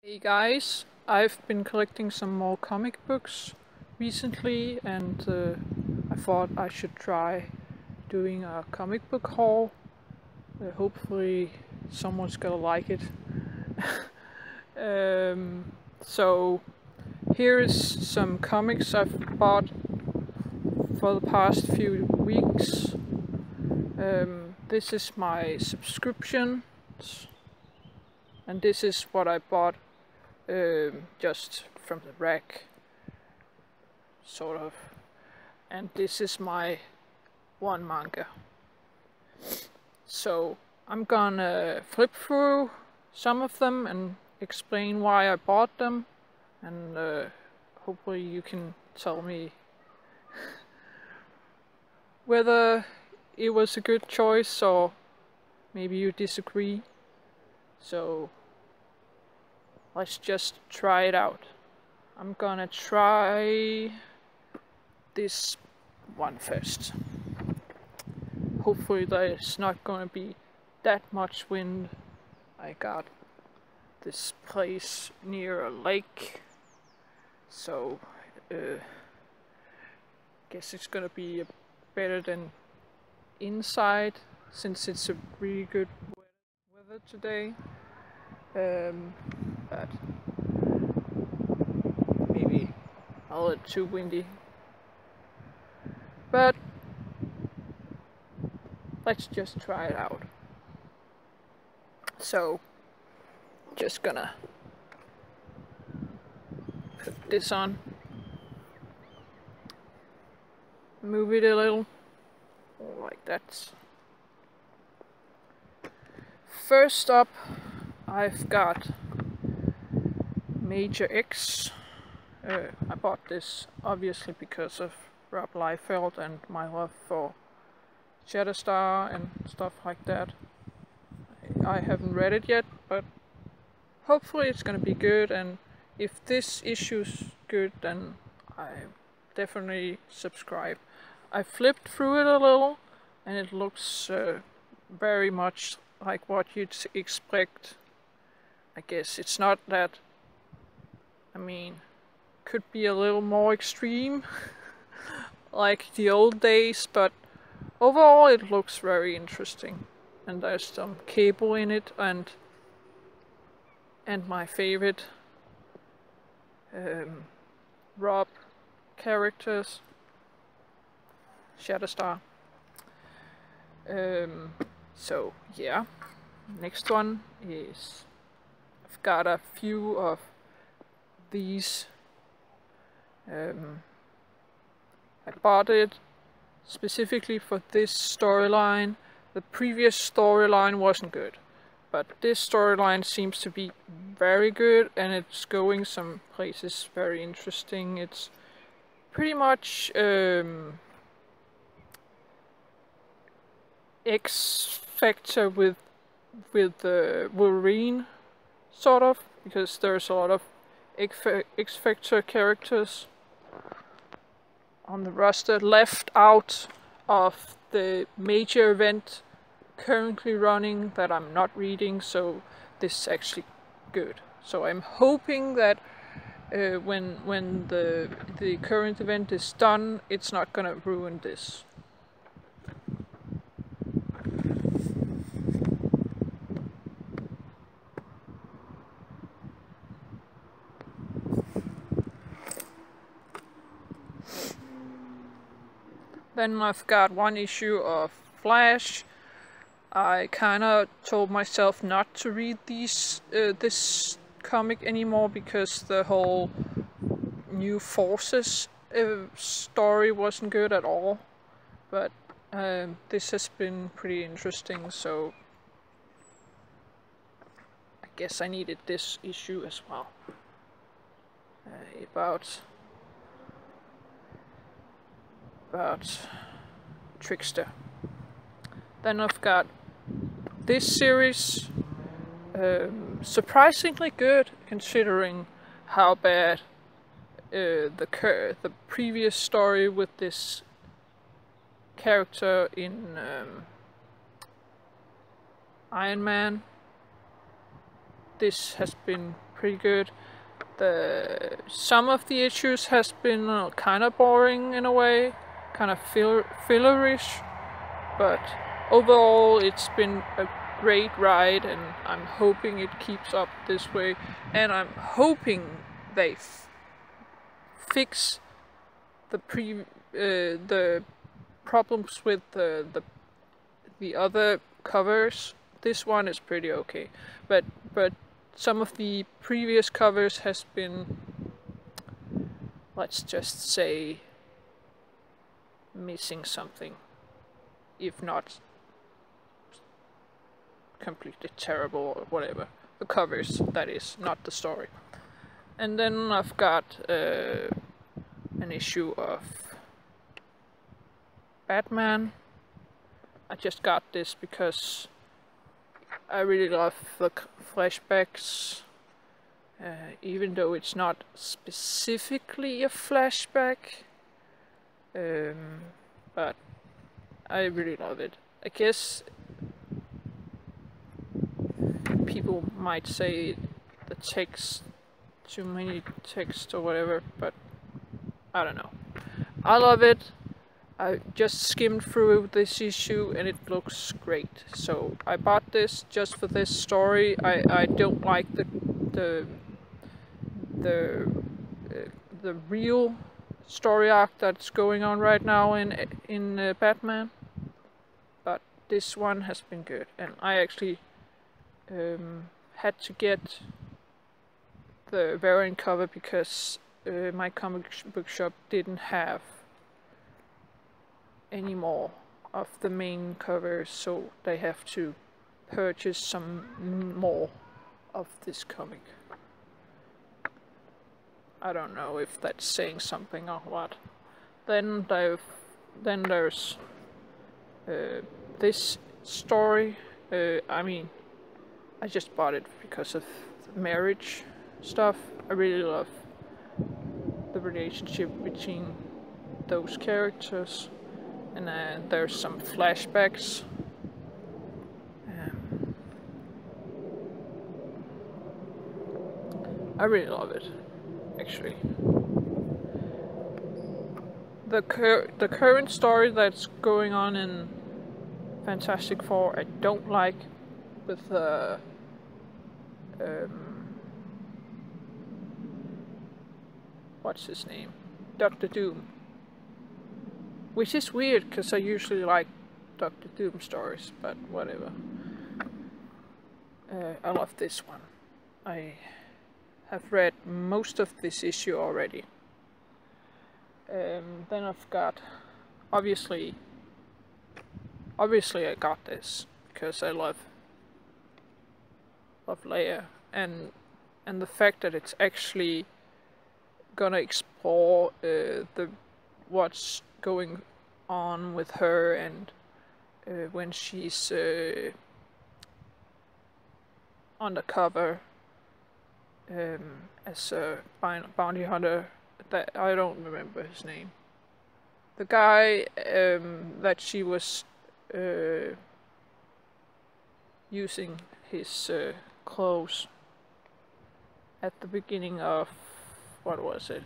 Hey guys, I've been collecting some more comic books recently and I thought I should try doing a comic book haul. Hopefully someone's gonna like it. So here is some comics I've bought for the past few weeks. This is my subscription and this is what I bought just from the rack, sort of. And this is my one manga. So I'm gonna flip through some of them and explain why I bought them, and hopefully you can tell me whether it was a good choice or maybe you disagree. So let's just try it out. I'm gonna try this one first. Hopefully there's not gonna be that much wind. I got this place near a lake, so guess it's gonna be better than inside since it's a really good weather today. But maybe a little too windy. But let's just try it out. So, just gonna put this on, move it a little, like that. First up, I've got Major X. I bought this obviously because of Rob Liefeld and my love for Shatterstar and stuff like that. I haven't read it yet, but hopefully it's gonna be good, and if this issue's good then I definitely subscribe. I flipped through it a little and it looks very much like what you'd expect. I guess it's not that, could be a little more extreme like the old days, but overall it looks very interesting. And there's some Cable in it and my favorite Rob characters, Shatterstar. So yeah, next one is, I've got a few of these. I bought it specifically for this storyline. The previous storyline wasn't good, but this storyline seems to be very good, and it's going some places very interesting. It's pretty much X Factor with Wolverine, sort of, because there's a lot of X Factor characters on the roster left out of the major event currently running that I'm not reading, so this is actually good. So I'm hoping that when the current event is done, it's not gonna ruin this. Then I've got one issue of Flash. I kinda told myself not to read this comic anymore because the whole New Forces story wasn't good at all. But this has been pretty interesting, so I guess I needed this issue as well. About Trickster. Then I've got this series, surprisingly good considering how bad the previous story with this character in Iron Man. This has been pretty good. Some of the issues has been kind of boring in a way, kind of fillerish, but overall it's been a great ride, and I'm hoping it keeps up this way, and I'm hoping they fix the problems with the other covers. This one is pretty okay, but some of the previous covers has been, let's just say, missing something, if not completely terrible or whatever. The covers, that is, not the story. And then I've got an issue of Batman. I just got this because I really love the flashbacks, even though it's not specifically a flashback, but I really love it. I guess people might say the text, too many text or whatever, but I don't know. I love it. I just skimmed through this issue and it looks great. So I bought this just for this story. I don't like the real story arc that's going on right now in Batman, but this one has been good, and I actually had to get the variant cover because my comic book shop didn't have any more of the main covers, so they have to purchase some more of this comic. I don't know if that's saying something or what. Then there's this story. I mean, I just bought it because of the marriage stuff. I really love the relationship between those characters, and there's some flashbacks. I really love it, actually. The current story that's going on in Fantastic Four I don't like, with what's his name? Dr. Doom. Which is weird, because I usually like Dr. Doom stories, but whatever. I love this one. I have read most of this issue already. Then I've got, obviously I got this because I love Leia, and the fact that it's actually gonna explore what's going on with her, and when she's undercover as a bounty hunter. That I don't remember his name. The guy that she was using his clothes at the beginning of, what was it?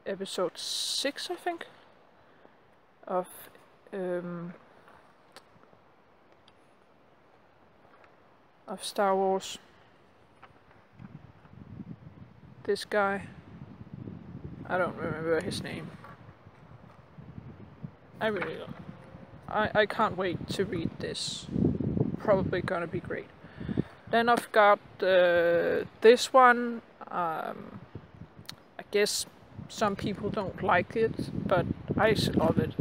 Episode 6, I think, of Star Wars. This guy, I don't remember his name. I really don't. I can't wait to read this. Probably gonna be great. Then I've got this one. I guess some people don't like it, but I love it.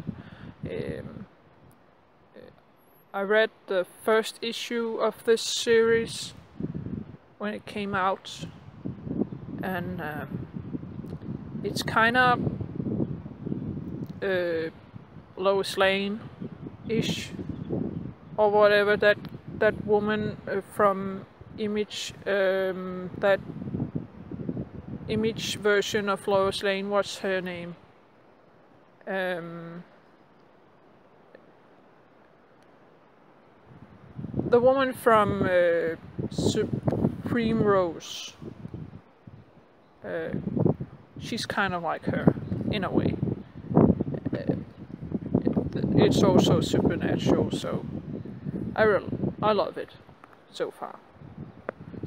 I read the first issue of this series when it came out, and it's kind of Lois Lane-ish, or whatever, that woman from Image, that Image version of Lois Lane. What's her name? the woman from Supreme Rose. She's kind of like her in a way. It's also supernatural, so I love it so far.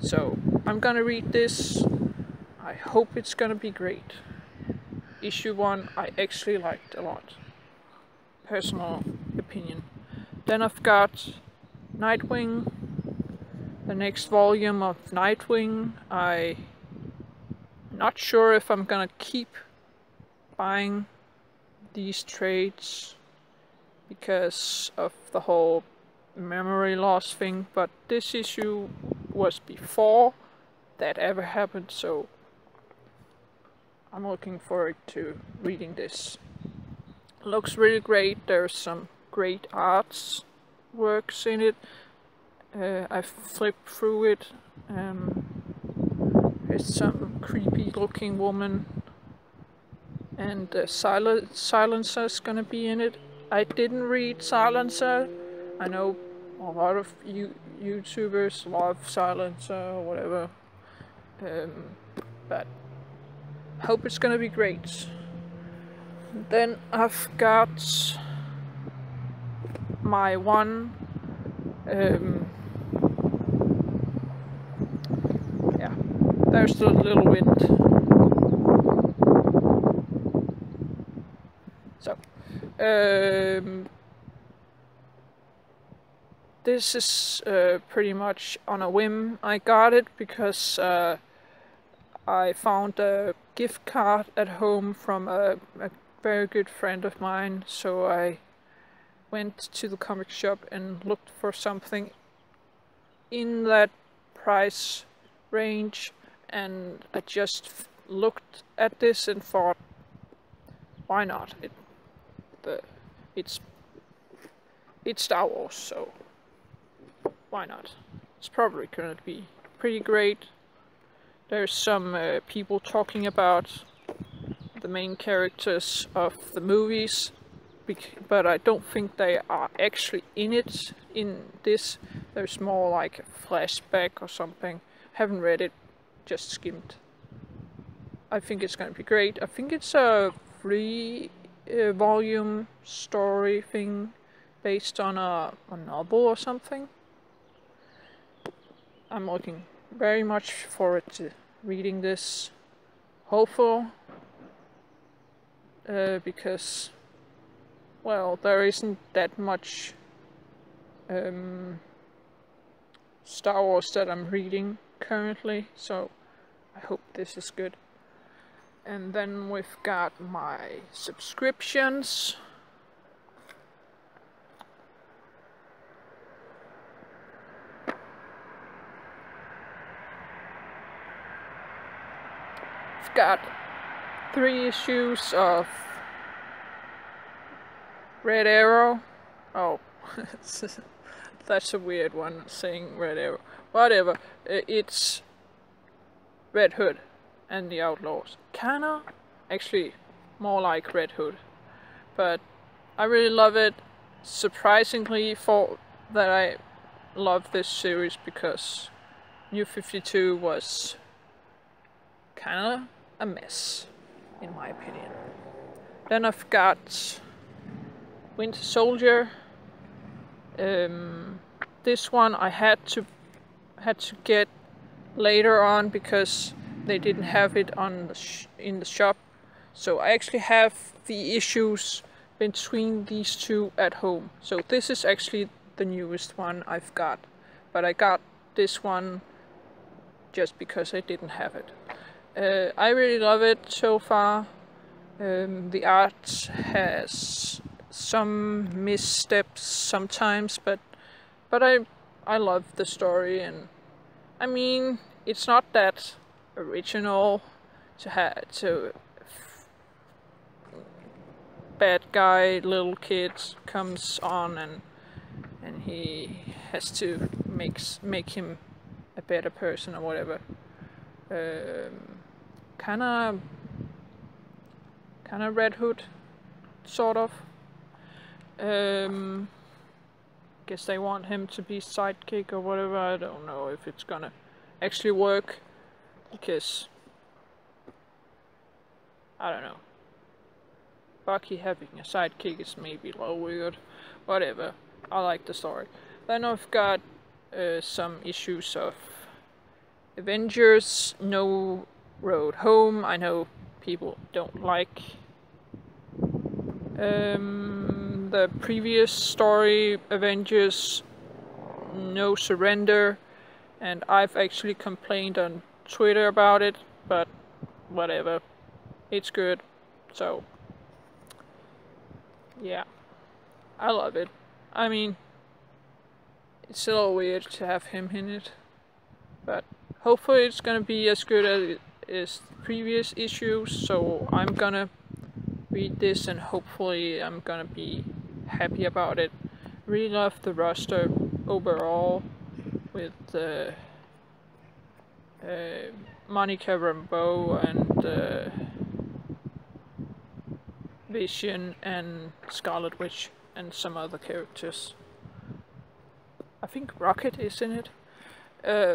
So I'm gonna read this. I hope it's gonna be great. Issue 1 I actually liked a lot. Personal opinion. Then I've got Nightwing, the next volume of Nightwing. I'm not sure if I'm gonna keep buying these trades because of the whole memory loss thing, but this issue was before that ever happened, so I'm looking forward to reading this. Looks really great. There's some great arts works in it. I flipped through it. There's some creepy looking woman, and Silencer's gonna be in it. I didn't read Silencer. I know a lot of YouTubers love Silencer or whatever, but I hope it's gonna be great. Then I've got my one, yeah, there's the little wind. So, this is pretty much on a whim. I got it because I found a gift card at home from a very good friend of mine, so I went to the comic shop and looked for something in that price range, and I just looked at this and thought, why not? It's Star Wars, so why not? It's probably gonna be pretty great. There's some people talking about the main characters of the movies, but I don't think they are actually in it in this. There's more like a flashback or something. Haven't read it, just skimmed. I think it's gonna be great. I think it's a 3-volume story thing based on a novel or something. I'm looking very much forward to reading this. Hopeful, because, well, there isn't that much Star Wars that I'm reading currently, so I hope this is good. And then we've got my subscriptions. I've got 3 issues of Red Arrow. Oh, that's a weird one, saying Red Arrow. Whatever, it's Red Hood and the Outlaws. Kinda, actually, more like Red Hood. But I really love it. Surprisingly, for that I love this series, because New 52 was kinda a mess, in my opinion. Then I've got Winter Soldier. This one I had to get later on because they didn't have it on in the shop. So I actually have the issues between these two at home. So this is actually the newest one I've got, but I got this one just because I didn't have it. I really love it so far. The art has some missteps sometimes, but I love the story, and I mean, it's not that original to bad guy little kid comes on and he has to make him a better person or whatever. Kinda Red Hood, sort of. guess they want him to be sidekick or whatever. I don't know if it's gonna actually work, because I don't know. Bucky having a sidekick is maybe a little weird. Whatever. I like the story. Then I've got some issues of Avengers No Road Home. I know people don't like the previous story, Avengers No Surrender, and I've actually complained on Twitter about it, but whatever. It's good. So yeah, I love it. I mean, it's a little weird to have him in it, but hopefully it's gonna be as good as the previous issues, so I'm gonna read this and hopefully I'm gonna be happy about it. Really love the roster overall with Monica Rambeau and Vision and Scarlet Witch and some other characters. I think Rocket is in it,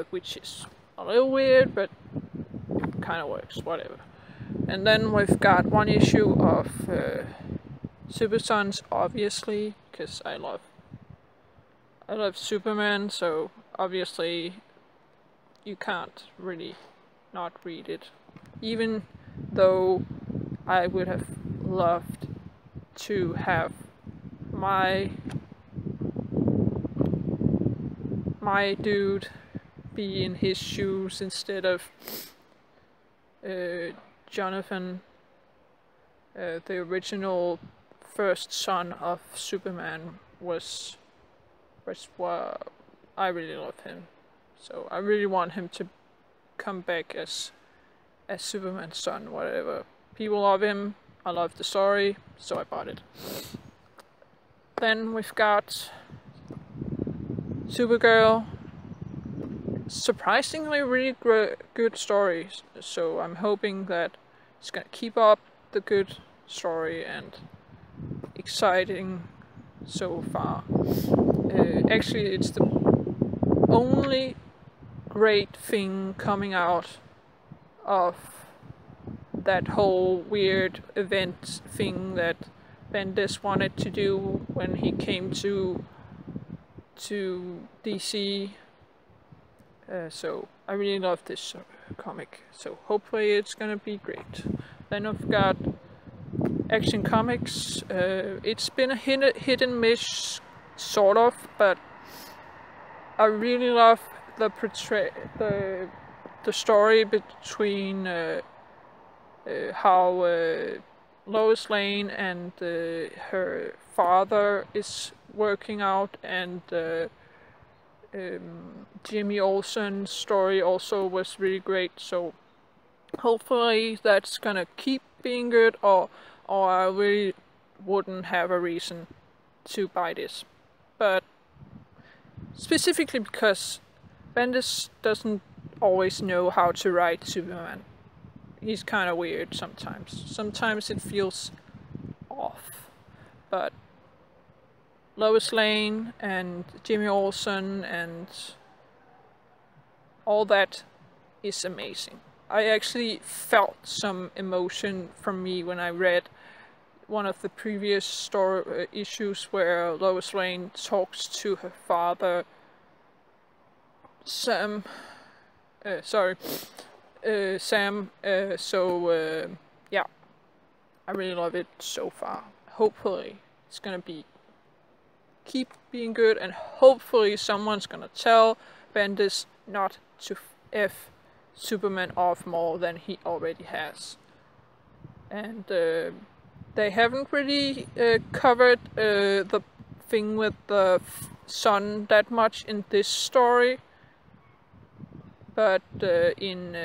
which is a little weird, but kind of works, whatever. And then we've got one issue of Supersons, obviously, because I love Superman, so obviously you can't really not read it. Even though I would have loved to have my dude be in his shoes instead of Jonathan, the original first son of Superman, was what I really love him. So I really want him to come back as Superman's son, whatever. People love him, I love the story, so I bought it. Then we've got Supergirl. Surprisingly really good story, so I'm hoping that it's gonna keep up the good story and exciting so far. Actually, it's the only great thing coming out of that whole weird event thing that Bendis wanted to do when he came to DC. So I really love this comic, so hopefully it's gonna be great. Then I've got Action Comics. It's been a hit and miss, sort of, but I really love the story between how Lois Lane and her father is working out, and Jimmy Olsen's story also was really great, so hopefully that's gonna keep being good, or I really wouldn't have a reason to buy this. But specifically because Bendis doesn't always know how to write Superman. He's kind of weird sometimes. Sometimes it feels off, but Lois Lane and Jimmy Olsen and all that is amazing. I actually felt some emotion from me when I read one of the previous story issues where Lois Lane talks to her father, Sam. Yeah, I really love it so far. Hopefully it's gonna keep being good, and hopefully someone's gonna tell Bendis not to F Superman off more than he already has. And they haven't really covered the thing with the son that much in this story, but in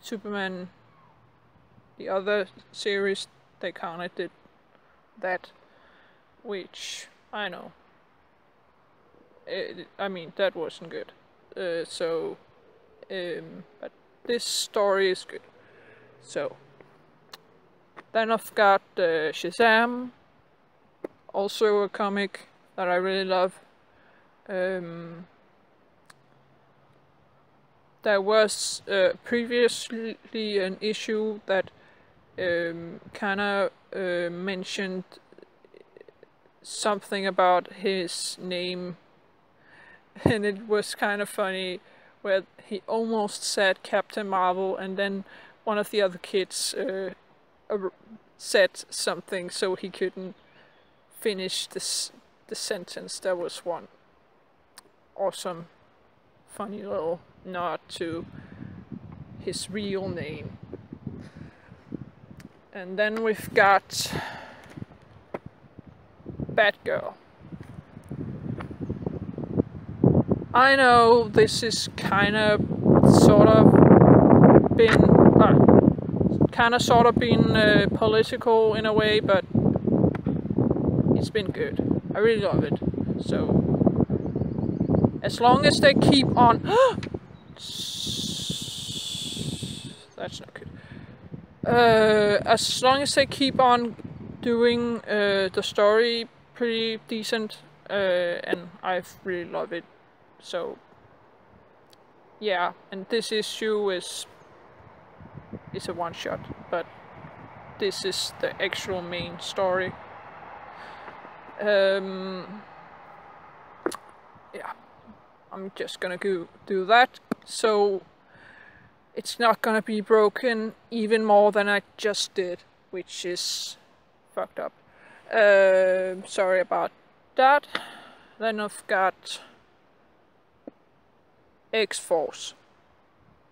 Superman, the other series, they kind of did that, which I know. I mean, that wasn't good. But this story is good. So then I've got Shazam, also a comic that I really love. There was previously an issue that kind of mentioned something about his name, and it was kind of funny, where he almost said Captain Marvel, and then one of the other kids said something so he couldn't finish the sentence. There was one awesome, funny little nod to his real name. And then we've got Batgirl. I know this is kind of sort of been political in a way, but it's been good. I really love it. So as long as they keep on that's not good. As long as they keep on doing the story pretty decent, and I really love it. So yeah, and this issue is a one shot, but this is the actual main story. Yeah, I'm just gonna go do that, so it's not gonna be broken even more than I just did, which is fucked up. Sorry about that. Then I've got X-Force.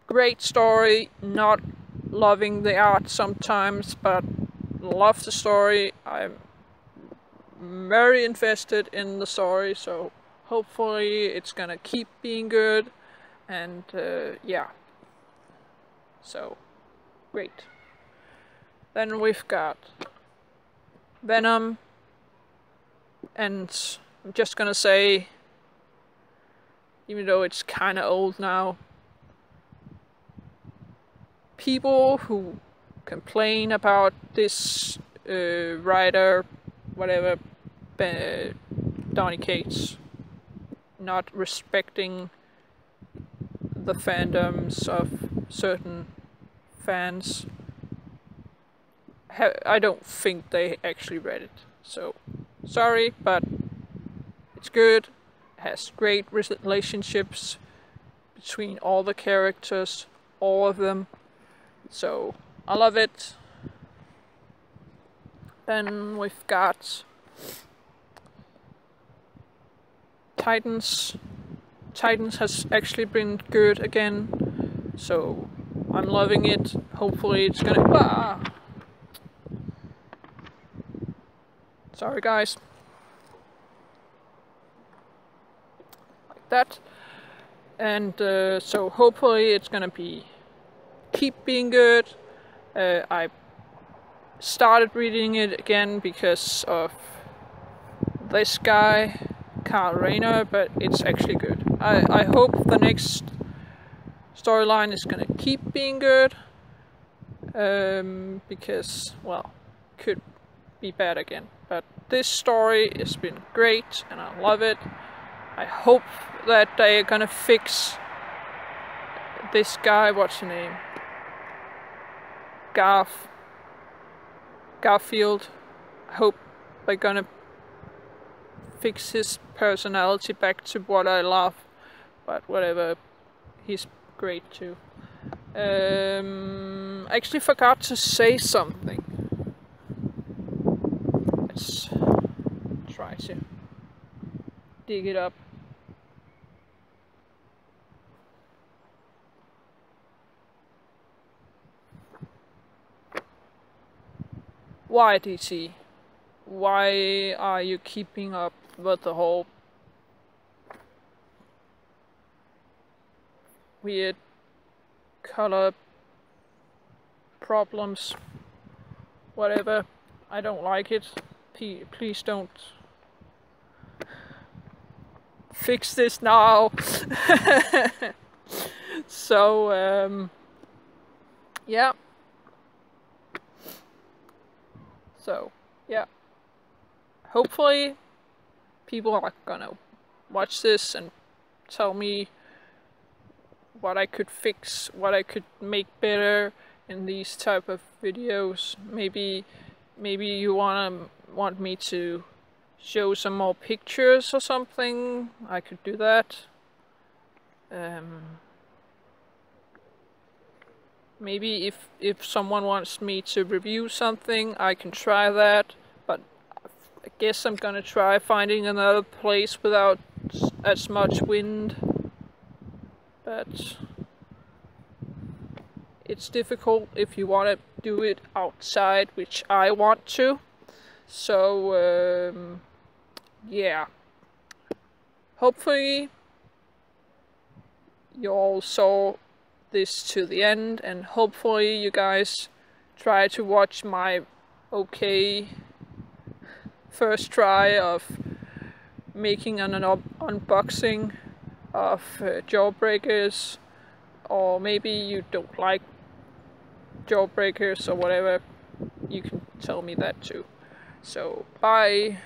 Great story, not loving the art sometimes, but love the story. I'm very invested in the story, so hopefully it's gonna keep being good, and yeah, so great. Then we've got Venom, and I'm just gonna say, even though it's kinda old now, people who complain about this writer, whatever, Donny Cates, not respecting the fandoms of certain fans, I don't think they actually read it. So sorry, but it's good. It has great relationships between all the characters, all of them. So I love it. Then we've got Titans. Titans has actually been good again, so I'm loving it. Hopefully it's gonna... Sorry guys. Like that. And so hopefully it's gonna keep being good. I started reading it again because of this guy, Carl Rayner, but it's actually good. I hope the next storyline is gonna keep being good, because, well, could be bad again. But this story has been great, and I love it. I hope that they are gonna fix this guy, what's his name? Garfield. I hope they're gonna fix his personality back to what I love, but whatever, he's great too. I actually forgot to say something. Let's try to dig it up. Why, DC? Why are you keeping up with the whole weird color problems? Whatever. I don't like it. Please don't fix this now. So, yeah. So, yeah. Hopefully people are gonna watch this and tell me what I could fix, what I could make better in these type of videos. Maybe you want me to show some more pictures or something. I could do that. Maybe if someone wants me to review something, I can try that, but I guess I'm gonna try finding another place without as much wind. But it's difficult if you want to do it outside, which I want to. So yeah, hopefully you all saw this to the end, and hopefully you guys try to watch my okay first try of making an unboxing of Jawbreakers, or maybe you don't like Jawbreakers or whatever. You can tell me that too. So bye.